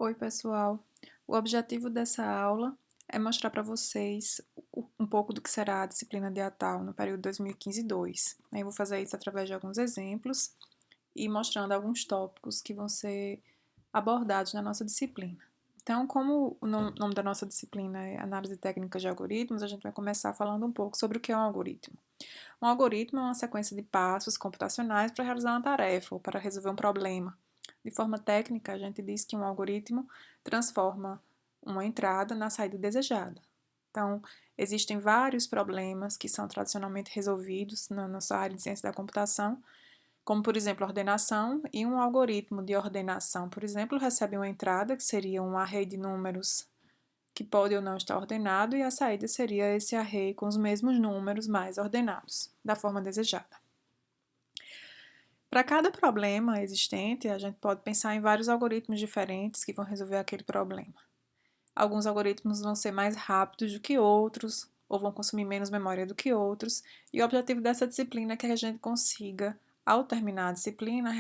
Oi, pessoal. O objetivo dessa aula é mostrar para vocês um pouco do que será a disciplina de ATAL no período 2015-2. Eu vou fazer isso através de alguns exemplos e mostrando alguns tópicos que vão ser abordados na nossa disciplina. Então, como o nome da nossa disciplina é Análise Técnica de Algoritmos, a gente vai começar falando um pouco sobre o que é um algoritmo. Um algoritmo é uma sequência de passos computacionais para realizar uma tarefa ou para resolver um problema. De forma técnica, a gente diz que um algoritmo transforma uma entrada na saída desejada. Então, existem vários problemas que são tradicionalmente resolvidos na nossa área de ciência da computação, como, por exemplo, ordenação, e um algoritmo de ordenação, por exemplo, recebe uma entrada, que seria um array de números que pode ou não estar ordenado, e a saída seria esse array com os mesmos números mais ordenados, da forma desejada. Para cada problema existente, a gente pode pensar em vários algoritmos diferentes que vão resolver aquele problema. Alguns algoritmos vão ser mais rápidos do que outros, ou vão consumir menos memória do que outros, e o objetivo dessa disciplina é que a gente consiga, ao terminar a disciplina,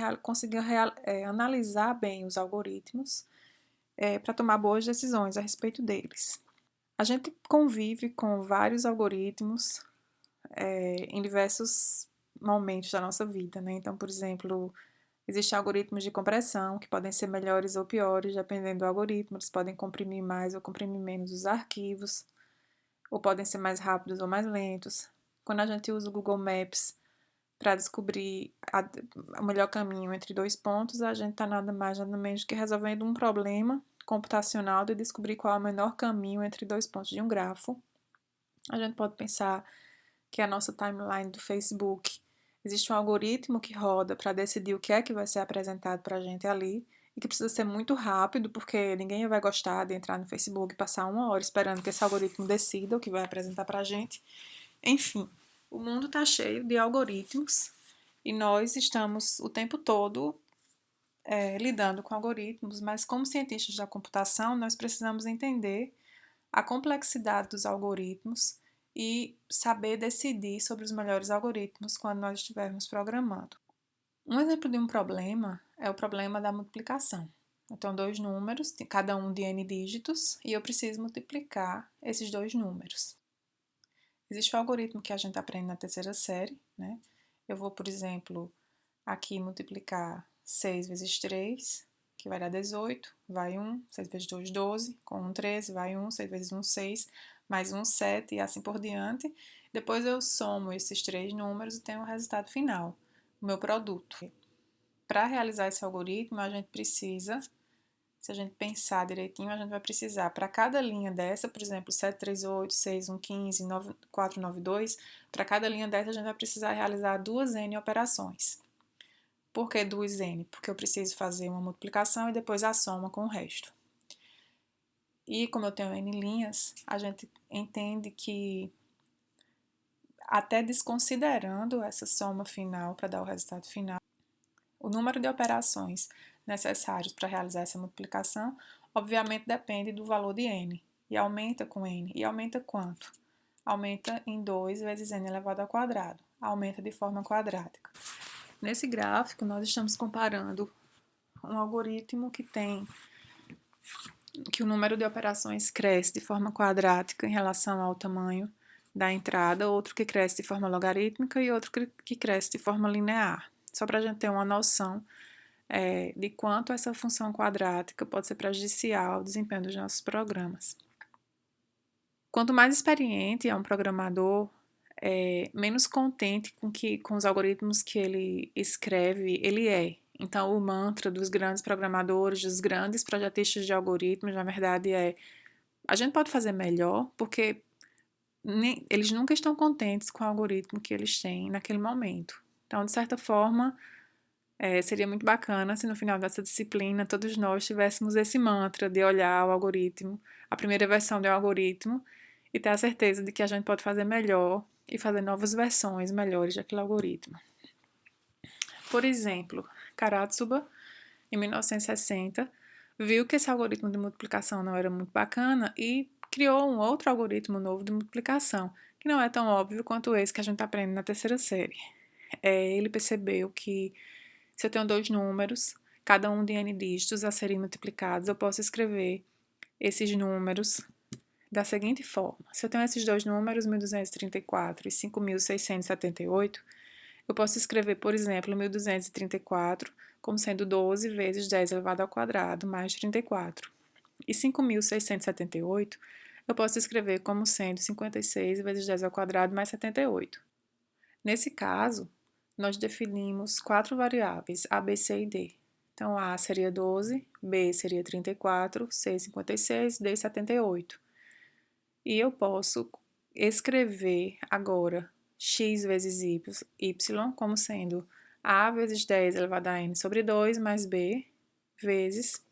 analisar bem os algoritmos para tomar boas decisões a respeito deles. A gente convive com vários algoritmos em diversos momentos da nossa vida, né? Então, por exemplo, existem algoritmos de compressão que podem ser melhores ou piores, dependendo do algoritmo. Eles podem comprimir mais ou comprimir menos os arquivos, ou podem ser mais rápidos ou mais lentos. Quando a gente usa o Google Maps para descobrir o melhor caminho entre dois pontos, a gente está nada mais nada menos que resolvendo um problema computacional de descobrir qual é o menor caminho entre dois pontos de um grafo. A gente pode pensar que é a nossa timeline do Facebook. Existe um algoritmo que roda para decidir o que é que vai ser apresentado para a gente ali e que precisa ser muito rápido, porque ninguém vai gostar de entrar no Facebook e passar uma hora esperando que esse algoritmo decida o que vai apresentar para a gente. Enfim, o mundo está cheio de algoritmos e nós estamos o tempo todo lidando com algoritmos, mas como cientistas da computação, nós precisamos entender a complexidade dos algoritmos e saber decidir sobre os melhores algoritmos quando nós estivermos programando. Um exemplo de um problema é o problema da multiplicação. Então, dois números, cada um de n dígitos, e eu preciso multiplicar esses dois números. Existe um algoritmo que a gente aprende na terceira série, né? Eu vou, por exemplo, aqui multiplicar 6 vezes 3, que vai dar 18, vai 1, 6 vezes 2, 12, com 1, 13, vai 1, 6 vezes 1, 6, mais 1, 7 e assim por diante. Depois eu somo esses três números e tenho o resultado final, o meu produto. Para realizar esse algoritmo, a gente precisa, se a gente pensar direitinho, a gente vai precisar, para cada linha dessa, por exemplo, 738, 6115, 9492, para cada linha dessa a gente vai precisar realizar duas n operações. Por que duas n? Porque eu preciso fazer uma multiplicação e depois a soma com o resto. E como eu tenho n linhas, a gente entende que, até desconsiderando essa soma final para dar o resultado final, o número de operações necessários para realizar essa multiplicação, obviamente depende do valor de n, e aumenta com n. E aumenta quanto? Aumenta em 2 vezes n elevado ao quadrado, aumenta de forma quadrática. Nesse gráfico, nós estamos comparando um algoritmo que o número de operações cresce de forma quadrática em relação ao tamanho da entrada, outro que cresce de forma logarítmica e outro que cresce de forma linear. Só para a gente ter uma noção de quanto essa função quadrática pode ser prejudicial ao desempenho dos nossos programas. Quanto mais experiente é um programador, menos contente com os algoritmos que ele escreve ele é. Então, o mantra dos grandes programadores, dos grandes projetistas de algoritmos, na verdade, a gente pode fazer melhor, porque eles nunca estão contentes com o algoritmo que eles têm naquele momento. Então, de certa forma, seria muito bacana se no final dessa disciplina todos nós tivéssemos esse mantra de olhar o algoritmo, a primeira versão do algoritmo, e ter a certeza de que a gente pode fazer melhor e fazer novas versões melhores daquele algoritmo. Por exemplo, Karatsuba, em 1960, viu que esse algoritmo de multiplicação não era muito bacana e criou um outro algoritmo novo de multiplicação, que não é tão óbvio quanto esse que a gente aprende na terceira série. Ele percebeu que se eu tenho dois números cada um de n dígitos a serem multiplicados, eu posso escrever esses números da seguinte forma. Se eu tenho esses dois números, 1.234 e 5.678, eu posso escrever, por exemplo, 1.234 como sendo 12 vezes 10 elevado ao quadrado mais 34. E 5.678 eu posso escrever como sendo 56 vezes 10 ao quadrado mais 78. Nesse caso, nós definimos quatro variáveis, A, B, C e D. Então, A seria 12, B seria 34, C 56, D 78. E eu posso escrever agora x vezes y como sendo A vezes 10 elevado a n sobre 2 mais B vezes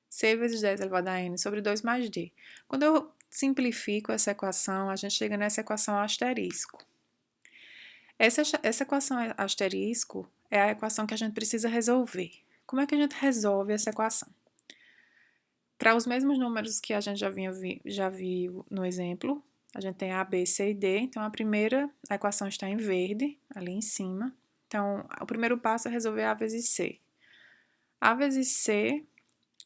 C vezes 10 elevado a n sobre 2 mais D. Quando eu simplifico essa equação, a gente chega nessa equação asterisco. Essa equação asterisco é a equação que a gente precisa resolver. Como é que a gente resolve essa equação? Para os mesmos números que a gente já viu no exemplo, a gente tem A, B, C e D. Então, a equação está em verde, ali em cima. Então, o primeiro passo é resolver A vezes C. A vezes C,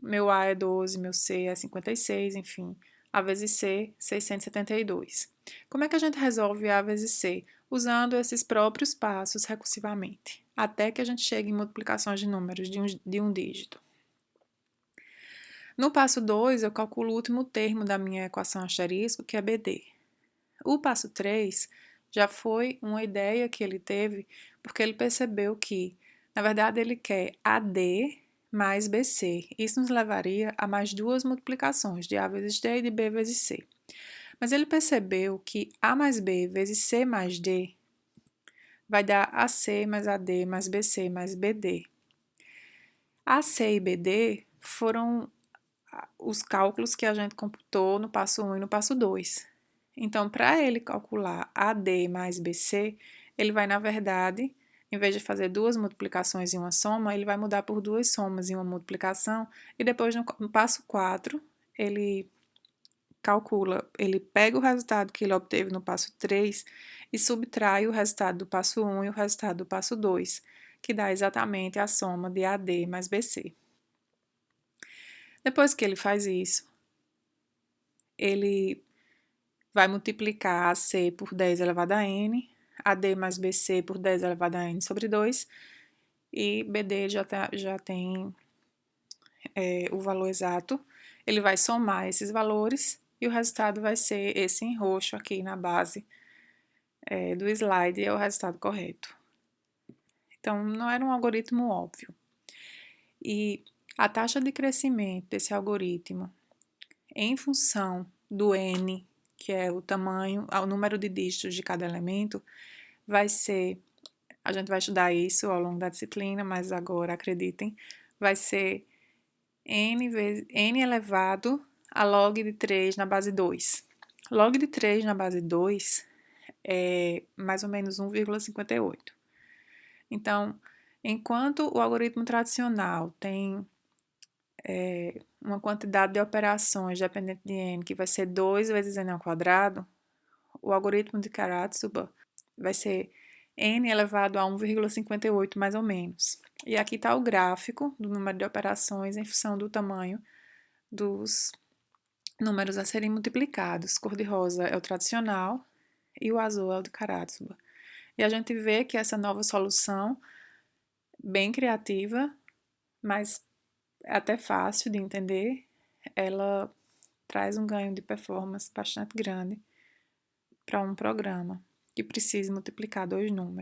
meu A é 12, meu C é 56, enfim. A vezes C, 672. Como é que a gente resolve A vezes C? Usando esses próprios passos recursivamente, até que a gente chegue em multiplicações de números de um dígito. No passo 2, eu calculo o último termo da minha equação asterisco, que é BD. O passo 3 já foi uma ideia que ele teve, porque ele percebeu que, na verdade, ele quer AD mais BC. Isso nos levaria a mais duas multiplicações, de A vezes D e de B vezes C. Mas ele percebeu que A mais B vezes C mais D vai dar AC mais AD mais BC mais BD. AC e BD foram os cálculos que a gente computou no passo 1 e no passo 2. Então, para ele calcular AD mais BC, ele vai, na verdade, em vez de fazer duas multiplicações e uma soma, ele vai mudar por duas somas e uma multiplicação, e depois, no passo 4, ele calcula, ele pega o resultado que ele obteve no passo 3 e subtrai o resultado do passo 1 e o resultado do passo 2, que dá exatamente a soma de AD mais BC. Depois que ele faz isso, ele vai multiplicar AC por 10 elevado a n, AD mais BC por 10 elevado a n sobre 2, e BD já tem o valor exato. Ele vai somar esses valores e o resultado vai ser esse em roxo aqui na base do slide, e é o resultado correto. Então, não era um algoritmo óbvio. E a taxa de crescimento desse algoritmo em função do n, que é o tamanho, o número de dígitos de cada elemento, vai ser, a gente vai estudar isso ao longo da disciplina, mas agora, acreditem, vai ser n elevado a log de 3 na base 2. Log de 3 na base 2 é mais ou menos 1,58. Então, enquanto o algoritmo tradicional tem uma quantidade de operações dependente de n, que vai ser 2 vezes n ao quadrado, o algoritmo de Karatsuba vai ser n elevado a 1,58 mais ou menos. E aqui está o gráfico do número de operações em função do tamanho dos números a serem multiplicados. Cor-de-rosa é o tradicional e o azul é o de Karatsuba. E a gente vê que essa nova solução, bem criativa, mas até fácil de entender, ela traz um ganho de performance bastante grande para um programa que precise multiplicar dois números.